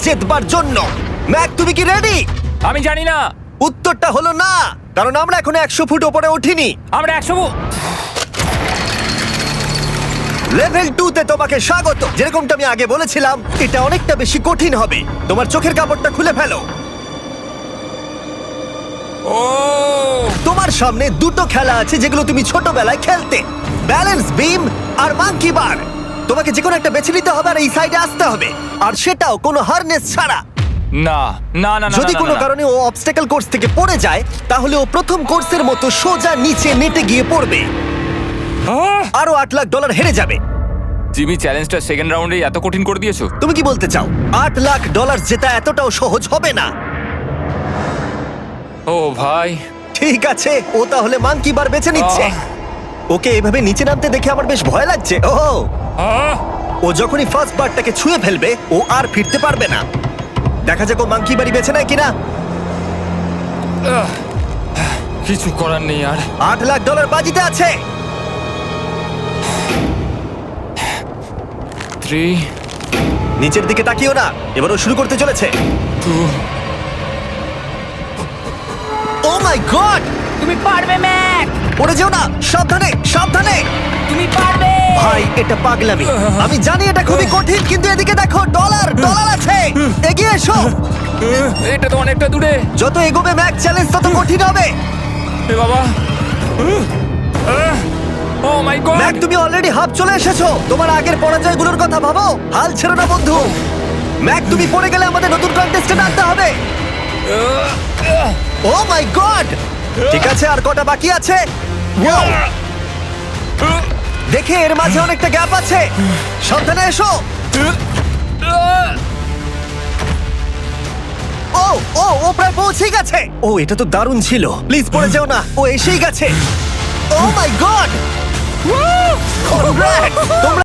জেতবার জন্য। ম্যাক, তুমি কি রেডি? আমি জানি না। উত্তরটা হলো না, কারণ আমরা এখনো 100 ফুট ওপরে উঠিনি। আমরা 100 লেভেল 2 তে তোমাকে স্বাগত। যেরকমটা আমি আগে বলেছিলাম, এটা অনেকটা বেশি কঠিন হবে। তোমার চোখের কাপড়টা খুলে ফেলো। ও তোমার সামনে দুটো খেলা আছে যেগুলো তুমি ছোটবেলায় খেলতে, ব্যালেন্স বিম আর মাঙ্কি বার। তোমাকে যে কোনো একটা বেছে নিতে হবে আর এই সাইডে আসতে হবে, আর সেটাও কোনো হারনেস ছাড়া। না না না না, যদি না, কোনো না, না। কারণে ও অবস্টাকেল কোর্স থেকে পড়ে যায়, তাহলে ও প্রথম কোর্সের মতো সোজা নিচে নেটে গিয়ে পড়বে, আহ! আরো $8 লাখ হেরে যাবে। জিমি, চ্যালেঞ্জটা সেকেন্ড রাউন্ডে এত কঠিন করে দিয়েছো। তুমি কি বলতে চাও $8 লাখ জেতা এতটাও সহজ হবে না? ও ভাই, ঠিক আছে, ও তাহলে মাঙ্কি বার বেছে নিচ্ছে। ওকে এভাবে নিচে নামতে দেখে আমার বেশ ভয় লাগছে। ও আহ! ও যখনই ফার্স্ট বারটাকে ছুঁয়ে ফেলবে, ও আর ফিরতে পারবে না। দেখা যাক ও মাঙ্কি বাড়ি বেছে নেয় কিনা। আহ! কিছু করার নেই আর। $8 লাখ বাজিতে আছে। 3 নিচের দিকে তাকিও না, এবার ও শুরু করতে চলেছে। 2 ও মাই গড! তুমি পারবে ম্যাক, পড়ে যেও না, সাবধানে সাবধানে। তুমি পারবে। ভাই, এটা পাগলামি। আমি জানি এটা খুবই কঠিন, কিন্তু এদিকে দেখো, ডলার আছে। এগিয়ে এসো। এটা তো অনেকটা দূরে। যত এগোবে ম্যাক, চ্যালেঞ্জ তত কঠিন হবে। এ বাবা, ও মাই গড। ম্যাক, তুমি অলরেডি হাফ চলে এসেছো। তোমার আগের পরাজয়গুলোর কথা ভাবো, হাল ছেড়ো না বন্ধু। ম্যাক, তুমি পড়ে গেলে আমাদের নতুন কন্টেস্টেন্ট আনতে হবে। ও মাই গড! ঠিক আছে, আর কটা বাকি আছে? Wow! দেখে এর মাঝে অনেকটা গ্যাপ আছে। সাবধানে এসো। ও ও ও প্রায় পৌঁছেই গেছে। ও, এটা তো দারুণ ছিল। প্লিজ পড়ে যেও না, ও এসেই গেছে। ও মাই গড! কনগ্রাটস! তোমরা